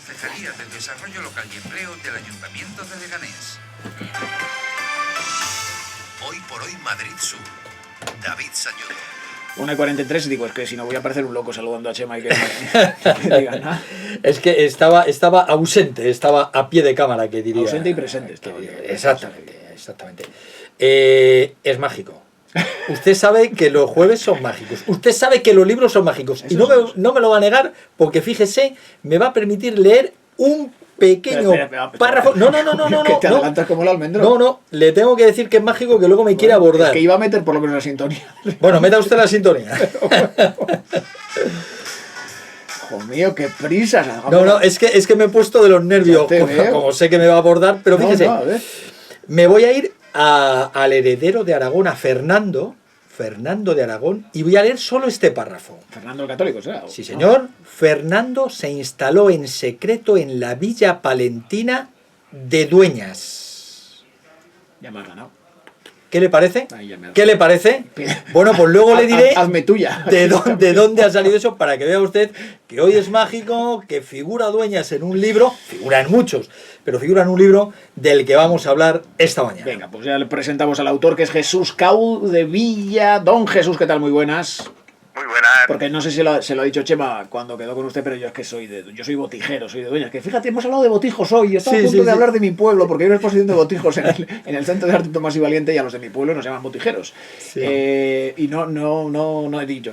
Concejalía del Desarrollo Local y Empleo del Ayuntamiento de Leganés. Hoy por hoy Madrid Sur. David Sañudo. 1:43 y digo, es que si no voy a parecer un loco saludando a Chema y que me digan nada. Es que estaba ausente, estaba a pie de cámara, que diría. Ausente y presente. Exactamente. Es mágico. Usted sabe que los jueves son mágicos. Usted sabe que los libros son mágicos. Y no me lo va a negar, porque fíjese, me va a permitir leer un pequeño párrafo. No. Que te adelantas como el almendro. No, le tengo que decir que es mágico, que luego me quiere abordar. Es que iba a meter por lo menos la sintonía. Bueno, meta usted la sintonía. Hijo mío, qué prisas. No, es que me he puesto de los nervios, como sé que me va a abordar, pero fíjese, me voy a ir al heredero de Aragón, a Fernando de Aragón, y voy a leer solo este párrafo. Fernando el Católico, ¿será? Sí, señor. Fernando se instaló en secreto en la villa palentina de Dueñas. Ya me has ganado. ¿Qué le parece? ¿Qué le parece? Bueno, pues luego le diré hazme tuya. de dónde ha salido eso, para que vea usted que hoy es mágico, que figura Dueñas en un libro, figura en muchos, pero figura en un libro del que vamos a hablar esta mañana. Venga, pues ya le presentamos al autor, que es Jesús Caudevilla. Don Jesús, ¿qué tal? Muy buenas. Muy buenas. Porque no sé si se lo ha dicho Chema cuando quedó con usted, pero yo es que yo soy botijero, soy de Dueñas. Que fíjate, hemos hablado de botijos hoy. Estaba a punto de hablar de mi pueblo, porque hay una exposición de botijos en el Centro de Arte Tomás y Valiente, y a los de mi pueblo nos llaman botijeros. Sí. Y no he dicho,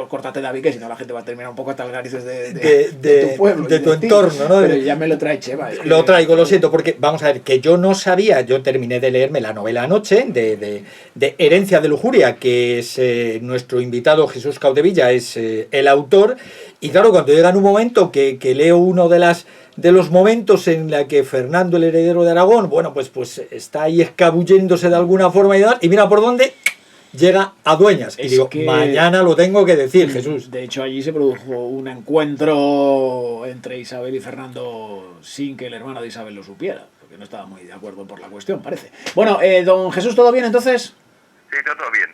córtate, David, que si no la gente va a terminar un poco hasta el narices de tu pueblo. De tu entorno, ¿no? Pero ya me lo trae Chema. Lo traigo, lo siento, porque vamos a ver, que yo no sabía, yo terminé de leerme la novela anoche, de Herencia de Lujuria, que es nuestro invitado Jesús Caudevilla, es el autor, y claro, cuando llega en un momento que leo uno de los momentos en la que Fernando, el heredero de Aragón, bueno, pues está ahí escabulléndose de alguna forma y demás, y mira por dónde llega a Dueñas. Y digo, mañana lo tengo que decir, Jesús. De hecho, allí se produjo un encuentro entre Isabel y Fernando sin que el hermano de Isabel lo supiera, porque no estaba muy de acuerdo por la cuestión, parece. Bueno, don Jesús, ¿todo bien entonces? Sí, todo bien,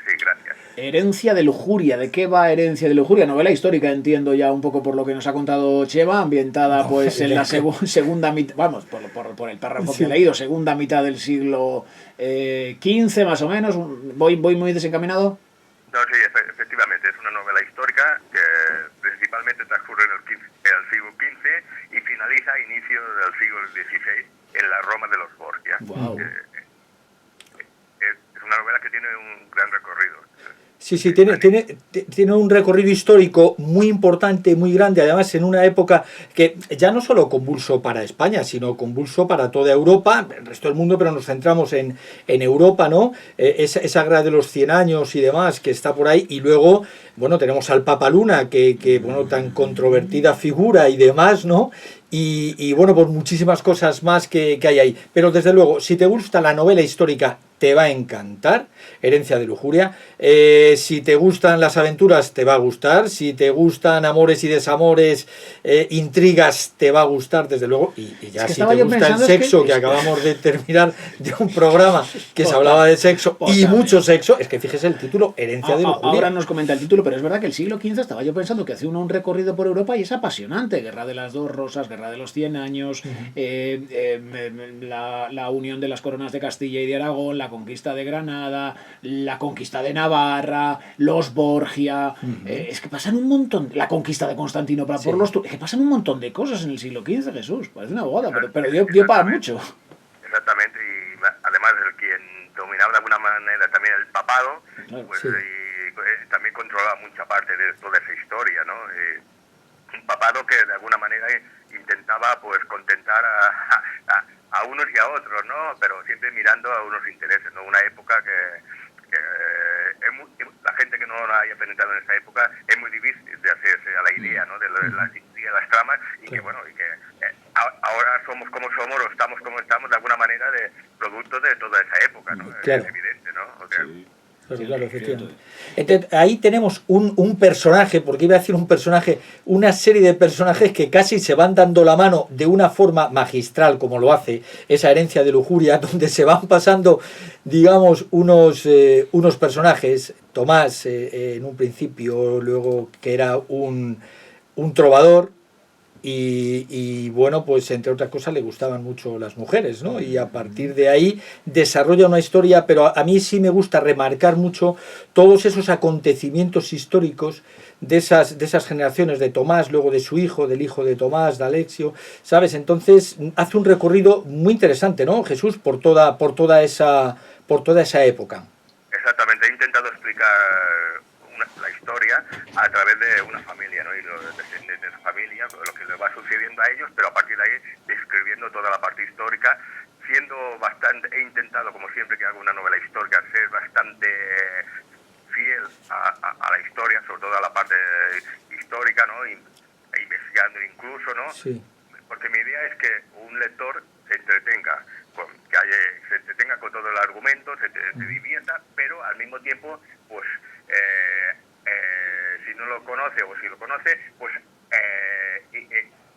sí, gracias. Herencia de Lujuria, ¿de qué va Herencia de Lujuria? Novela histórica, entiendo ya un poco por lo que nos ha contado Chema, ambientada pues en la segunda mitad, vamos, por el párrafo que he leído, segunda mitad del siglo XV más o menos. ¿Voy muy desencaminado? No, sí, efectivamente, es una novela histórica que principalmente transcurre en el siglo XV y finaliza a inicios del siglo XVI en la Roma de los Borgia. Wow. Es una novela que tiene un gran recorrido. Sí, tiene un recorrido histórico muy importante, muy grande, además en una época que ya no solo convulso para España, sino convulso para toda Europa, el resto del mundo, pero nos centramos en Europa, ¿no? Esa guerra de los 100 años y demás que está por ahí, y luego, bueno, tenemos al Papa Luna, que bueno, tan controvertida figura y demás, ¿no? Y bueno, pues muchísimas cosas más que hay ahí. Pero desde luego, si te gusta la novela histórica, te va a encantar Herencia de Lujuria. Si te gustan las aventuras, te va a gustar. Si te gustan amores y desamores, intrigas, te va a gustar, desde luego. Y ya si te gusta el sexo, que acabamos de terminar de un programa que se hablaba de sexo y mucho sexo, es que fíjese el título, Herencia de Lujuria. Ahora nos comenta el título, pero es verdad que el siglo XV estaba yo pensando que hacía un recorrido por Europa y es apasionante. Guerra de las Dos Rosas, Guerra de los 100 años, la unión de las coronas de Castilla y de Aragón, la conquista de Granada, la conquista de Navarra, los Borgia, es que pasan un montón, la conquista de Constantinopla por los turcos, es que pasan un montón de cosas en el siglo XV, Jesús, parece una abogada, pero dio para mucho. Exactamente, y además el quien dominaba de alguna manera también el papado, pues también controlaba mucha parte de toda esa historia, ¿no? Un papado que de alguna manera intentaba pues contentar a unos y a otros, ¿no? Pero siempre mirando a unos intereses, ¿no? Una época que la gente que no haya penetrado en esa época es muy difícil de hacerse a la idea, ¿no? De las tramas, y que bueno, y que ahora somos como somos, o estamos como estamos, de alguna manera, de producto de toda esa época, ¿no? Claro. Es evidente, ¿no? O sea, Sí. Claro, efectivamente. Entonces, ahí tenemos un personaje, porque iba a decir un personaje, una serie de personajes que casi se van dando la mano de una forma magistral, como lo hace esa Herencia de Lujuria, donde se van pasando, digamos, unos personajes. Tomás, en un principio, luego que era un trovador, y bueno, pues entre otras cosas le gustaban mucho las mujeres, ¿no? Y a partir de ahí desarrolla una historia, pero a mí sí me gusta remarcar mucho todos esos acontecimientos históricos de esas generaciones de Tomás, luego de su hijo, del hijo de Tomás, de Alexio, ¿sabes? Entonces hace un recorrido muy interesante, ¿no, Jesús? Por toda esa época. Exactamente, he intentado explicar la historia a través de una familia, ¿no? Y los descendientes de esa familia, lo que les va sucediendo a ellos, pero a partir de ahí describiendo toda la parte histórica, siendo bastante, he intentado, como siempre que hago una novela histórica, ser bastante fiel a la historia, sobre todo a la parte histórica, ¿no? Investigando incluso, ¿no? Sí. Porque mi idea es que un lector se entretenga, se entretenga con todo el argumento, se divierta, pero al mismo tiempo, pues, si no lo conoce o si lo conoce, pues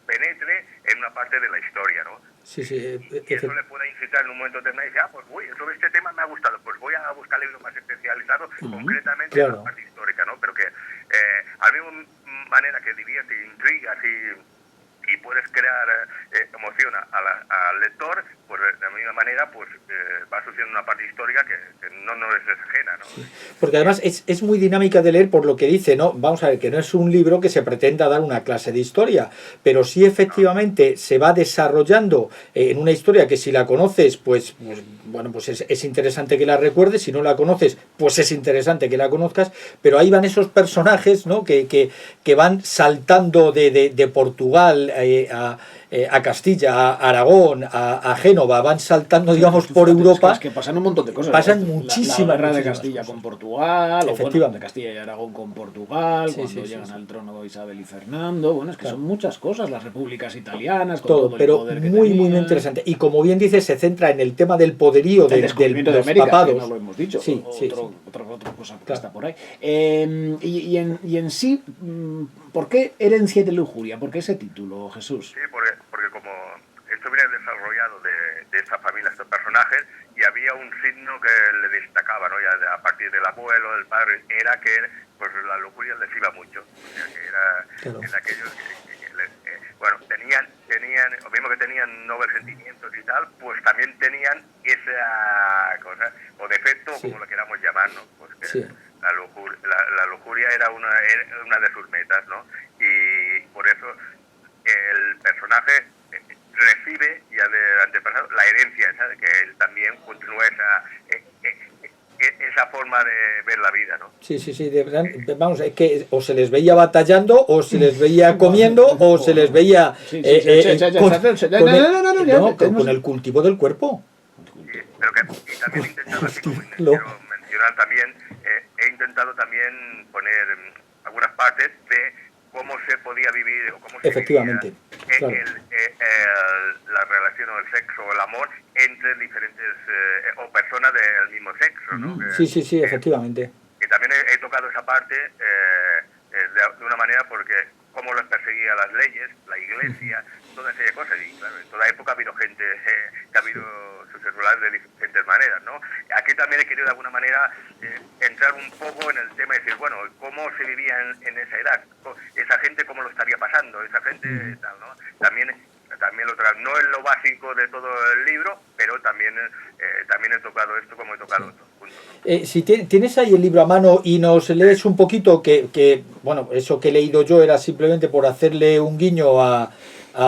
penetre en una parte de la historia, ¿no? Sí, y eso le puede incitar en un momento determinado y dice, pues sobre este tema me ha gustado, pues voy a buscar libros más especializados, concretamente en la parte histórica, ¿no? Pero que a la misma manera que divierte, intrigas y puedes crear emoción al lector, pues de la misma manera pues va sucediendo una parte histórica que no nos es ajena, ¿no? Sí. Porque además es muy dinámica de leer por lo que dice, ¿no? Vamos a ver, que no es un libro que se pretenda dar una clase de historia, pero sí efectivamente se va desarrollando en una historia que si la conoces, pues bueno, pues es interesante que la recuerdes, si no la conoces, pues es interesante que la conozcas, pero ahí van esos personajes, ¿no? que van saltando de Portugal a Castilla, a Aragón, a Génova, van saltando, digamos, por Europa. Es que pasan un montón de cosas. Pasan muchísimas. La guerra de Castilla cosas con Portugal, o bueno, de Castilla y Aragón con Portugal, sí, cuando sí, llegan sí. al trono Isabel y Fernando. Bueno, es que claro. Son muchas cosas, las repúblicas italianas, con todo todo pero el poder que muy tenían. interesante. Y como bien dices, se centra en el tema del poderío El descubrimiento de los América, papados. que no lo hemos dicho. Sí, Otra cosa que claro. está por ahí. Y en sí, ¿por qué Herencia de Lujuria? ¿Por qué ese título, Jesús? Sí, porque como esto viene desarrollado de esta familia, estos personajes, y había un signo que le destacaba, ¿no? Ya a partir del abuelo, del padre, era que pues la lujuria les iba mucho. O sea, que era claro. en aquellos bueno, tenían, lo mismo que tenían nobles sentimientos y tal, pues también tenían esa cosa, o defecto, sí. como lo queramos llamar, ¿no? Pues que sí. la lujuria era una de sus metas, ¿no? Y por eso el personaje recibe ya de antepasado la herencia, ¿sabes? Que él también continúa esa forma de ver la vida, ¿no? Sí, vamos, es que o se les veía batallando, o se les veía comiendo, o se les veía con el cultivo del cuerpo. Pero que y también he intentado, así como quiero mencionar también, he intentado también poner algunas partes de cómo se podía vivir o cómo se efectivamente vivía claro. La relación o el sexo o el amor entre diferentes o personas del mismo sexo, ¿no? Sí, efectivamente. Y también he tocado esa parte de una manera porque cómo los perseguía las leyes, la iglesia, todas esas cosas. Y claro, en toda época ha habido gente que ha habido sus celulares de diferentes maneras, ¿no? Aquí también he querido de alguna manera entrar un poco en el tema y decir, bueno, cómo se vivía en esa edad, esa gente cómo lo estaría pasando, esa gente tal, ¿no? También no es lo básico de todo el libro, pero también he tocado esto como he tocado otros puntos, ¿no? Si tienes ahí el libro a mano y nos lees un poquito, que bueno, eso que he leído yo era simplemente por hacerle un guiño a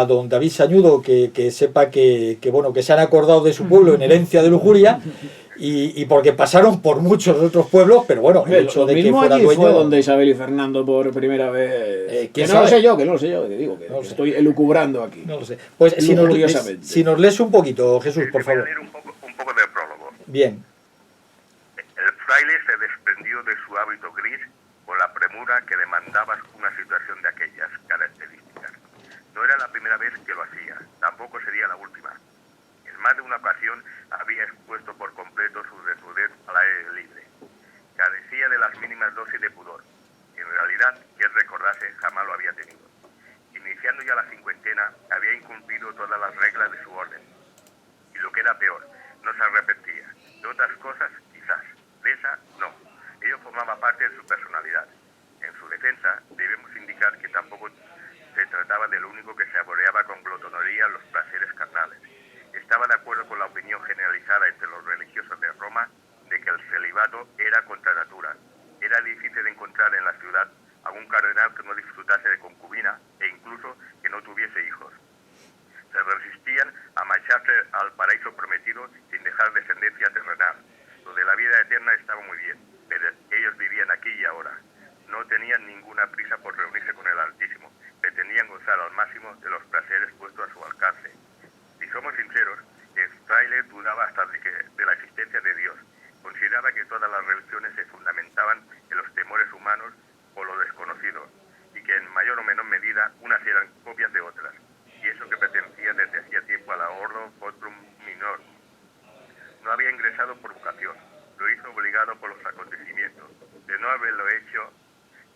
don David Sañudo, que sepa que bueno, que se han acordado de su pueblo en Herencia de Lujuria, y porque pasaron por muchos otros pueblos, pero bueno, el hecho de que fuera dueño... fue donde Isabel y Fernando por primera vez... que no sabe? lo sé yo, que digo, que no lo sé. Estoy elucubrando aquí. No lo sé. Pues si nos lees un poquito, Jesús, por favor. Voy a leer un poco del prólogo. Bien. El fraile se desprendió de su hábito gris con la premura que demandaba una situación de aquellas características. No era la primera vez que lo hacía, tampoco sería la última. En más de una ocasión había expuesto por completo su desnudez al aire libre. Carecía de las mínimas dosis de pudor. En realidad, que él recordase, jamás lo había tenido. Iniciando ya la cincuentena, había incumplido todas las reglas de su orden. Y lo que era peor, no se arrepentía. De otras cosas, quizás. De esa, no. Ello formaba parte de su personalidad. En su defensa, debemos indicar que tampoco se trataba de lo único que se era contra natura. Era difícil encontrar en la ciudad algún cardenal que no disfrutase de concubina e incluso que no tuviese hijos. Se resistían a marcharse al paraíso prometido sin dejar descendencia terrenal. Lo de la vida eterna estaba muy bien, pero ellos vivían aquí y ahora. No tenían ninguna prisa por reunirse con el Altísimo, pretendían gozar al máximo de los placeres puestos a su alcance. Si somos sinceros, el fraile dudaba hasta de la existencia de Dios. Consideraba que todas las religiones se fundamentaban en los temores humanos o lo desconocido, y que en mayor o menor medida unas eran copias de otras, y eso que pertenecía desde hacía tiempo a la Ordo Potrum Minor. No había ingresado por vocación, lo hizo obligado por los acontecimientos. De no haberlo hecho,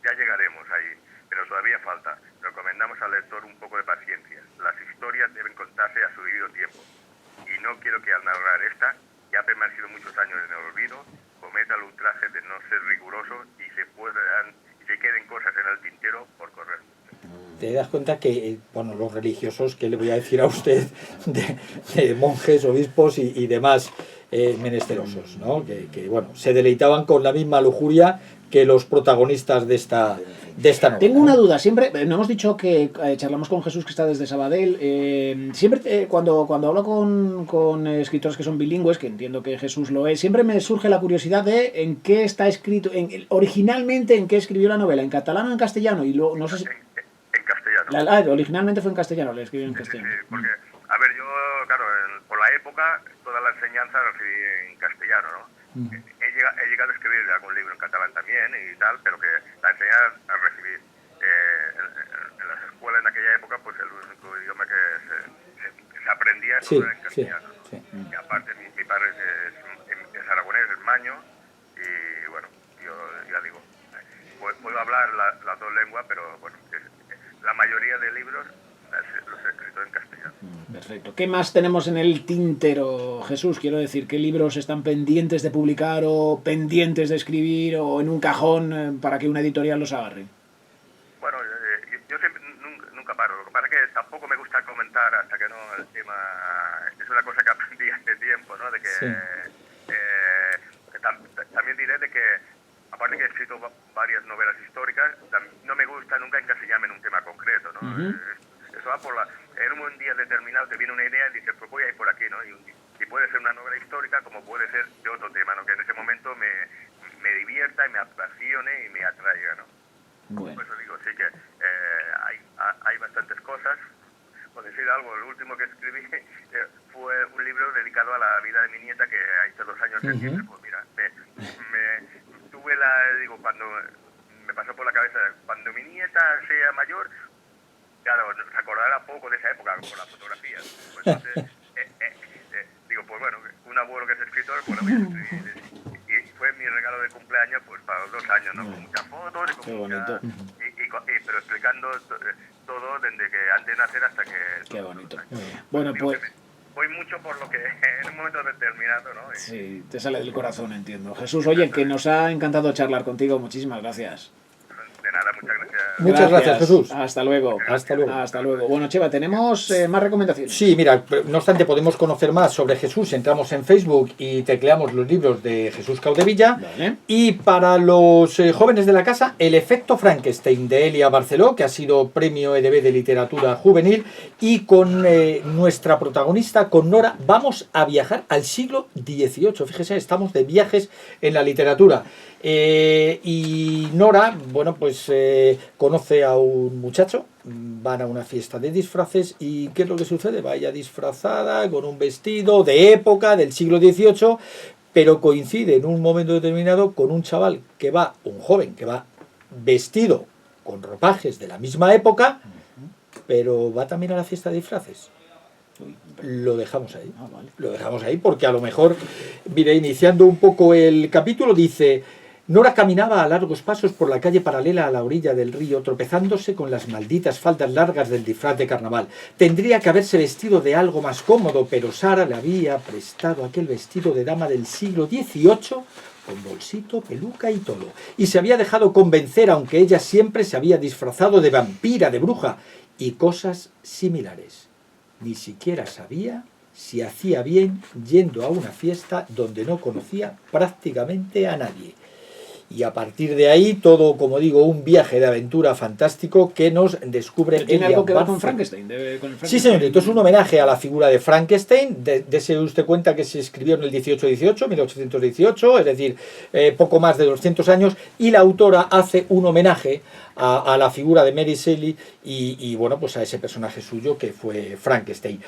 ya llegaremos ahí, pero todavía falta. Recomendamos al lector un poco de paciencia. Las historias deben contarse a su debido tiempo, y no quiero que al narrar esta, que ha permanecido muchos años en el olvido, cometa el ultraje de no ser riguroso y se queden cosas en el tintero por correr. Te das cuenta que, bueno, los religiosos, ¿qué le voy a decir a usted de monjes, obispos y demás menesterosos, ¿no? Que, bueno, se deleitaban con la misma lujuria que los protagonistas de esta novela. Tengo una duda, siempre, no hemos dicho que charlamos con Jesús, que está desde Sabadell, siempre cuando hablo con escritores que son bilingües, que entiendo que Jesús lo es, siempre me surge la curiosidad de en qué está escrito, originalmente en qué escribió la novela, en catalán o en castellano, y luego, no sé si... En castellano. Originalmente fue en castellano, le escribió en castellano. Sí, porque, a ver, yo, claro, por la época, toda la enseñanza la recibí en castellano, ¿no? He llegado a escribir algún libro en catalán también y tal, pero que la enseñanza a recibir en las escuelas en aquella época, pues el único idioma que se aprendía todo era en castellano, ¿no? Sí. Y aparte mi padre es aragonés, es maño, y bueno, yo ya digo, puedo hablar las dos lenguas, pero bueno, la mayoría de libros los he escrito en castellano. Perfecto. ¿Qué más tenemos en el tintero, Jesús? Quiero decir, ¿qué libros están pendientes de publicar o pendientes de escribir o en un cajón para que una editorial los agarre? Bueno, yo siempre, nunca paro. Lo que pasa es que tampoco me gusta comentar hasta que no el tema... Es una cosa que aprendí hace tiempo, ¿no? De que, sí. También diré de que, aparte que he escrito varias novelas históricas, no me gusta nunca encasillarme en un tema concreto, ¿no? Eso va por en un día determinado te viene una idea y dices, pues voy a ir por aquí, ¿no? Y puede ser una novela histórica como puede ser de otro tema, ¿no? Que en ese momento me divierta y me apasione y me atraiga, ¿no? Bueno. Por eso digo, sí que hay bastantes cosas. Por decir algo, lo último que escribí fue un libro dedicado a la vida de mi nieta que ha hecho 2 años recientes. Pues mira, tuve digo, cuando me pasó por la cabeza, cuando mi nieta sea mayor, claro, se acordará poco de esa época con las fotografías. Pues entonces, digo, pues bueno, un abuelo que es escritor, pues lo voy a escribir. Y fue mi regalo de cumpleaños, pues para los 2 años, ¿no? Con muchas fotos y con Qué bonito. pero explicando todo desde que antes de nacer hasta que... Qué bonito. Bueno, pues... Voy mucho por lo que en un momento determinado, ¿no? Sí, te sale del corazón, entiendo. Jesús, oye, que nos ha encantado charlar contigo. Muchísimas gracias. De nada, muchas gracias. Muchas gracias, Jesús. Hasta luego. Hasta luego. Hasta luego. Bueno, Cheva, ¿tenemos más recomendaciones? Sí, mira, no obstante, podemos conocer más sobre Jesús. Entramos en Facebook y tecleamos los libros de Jesús Caudevilla. Vale. Y para los jóvenes de la casa, El efecto Frankenstein, de Elia Barceló, que ha sido premio EDB de literatura juvenil. Y con nuestra protagonista, con Nora, vamos a viajar al siglo XVIII. Fíjese, estamos de viajes en la literatura. Y Nora, bueno, pues conoce a un muchacho, van a una fiesta de disfraces y ¿qué es lo que sucede? Vaya disfrazada con un vestido de época del siglo XVIII, pero coincide en un momento determinado con un chaval que va, un joven que va vestido con ropajes de la misma época, pero va también a la fiesta de disfraces. Lo dejamos ahí. Vale. Lo dejamos ahí porque a lo mejor, mire, iniciando un poco el capítulo, dice: Nora caminaba a largos pasos por la calle paralela a la orilla del río, tropezándose con las malditas faldas largas del disfraz de carnaval. Tendría que haberse vestido de algo más cómodo, pero Sara le había prestado aquel vestido de dama del siglo XVIII, con bolsito, peluca y todo. Y se había dejado convencer, aunque ella siempre se había disfrazado de vampira, de bruja y cosas similares. Ni siquiera sabía si hacía bien yendo a una fiesta donde no conocía prácticamente a nadie. y a partir de ahí todo, como digo, un viaje de aventura fantástico que nos descubre ¿Tiene algo que ver con Frankenstein. Frankenstein? Sí, señorito, es un homenaje a la figura de Frankenstein. Dese usted cuenta que se escribió en el 1818, es decir, poco más de 200 años, y la autora hace un homenaje a la figura de Mary Shelley y bueno, pues a ese personaje suyo que fue Frankenstein.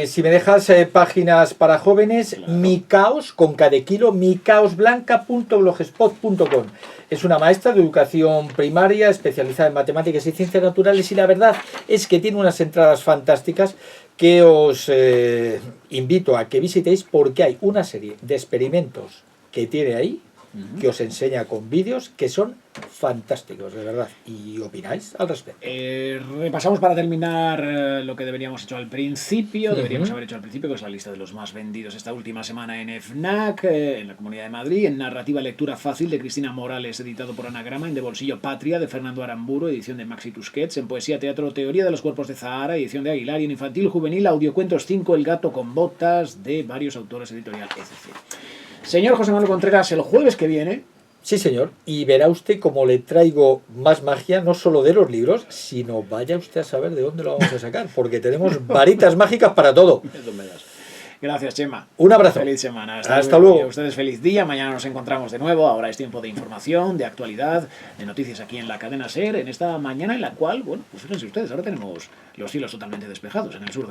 Si me dejas páginas para jóvenes, claro. Mi caos, con K de kilo, micaosblanca.blogspot.com. Es una maestra de educación primaria especializada en matemáticas y ciencias naturales, y la verdad es que tiene unas entradas fantásticas que os invito a que visitéis, porque hay una serie de experimentos que tiene ahí que os enseña con vídeos que son fantásticos, de verdad. ¿Y opináis al respecto? Repasamos para terminar lo que deberíamos hecho al principio, deberíamos haber hecho al principio, que es la lista de los más vendidos esta última semana en FNAC, en la Comunidad de Madrid, en narrativa lectura fácil de Cristina Morales, editado por Anagrama, en De Bolsillo Patria, de Fernando Aramburu, edición de Maxi Tusquets, en poesía, teatro, teoría de los cuerpos de Zahara, edición de Aguilar, y en infantil, juvenil, audiocuentos 5, El gato con botas, de varios autores editorial, etc. Señor José Manuel Contreras, el jueves que viene... Sí, señor, y verá usted cómo le traigo más magia, no solo de los libros, sino vaya usted a saber de dónde lo vamos a sacar, porque tenemos varitas mágicas para todo. Gracias, Chema. Un abrazo. Feliz semana. Hasta luego. A ustedes feliz día. Mañana nos encontramos de nuevo. Ahora es tiempo de información, de actualidad, de noticias aquí en la cadena SER, en esta mañana en la cual, bueno, pues fíjense ustedes, ahora tenemos los cielos totalmente despejados en el sur de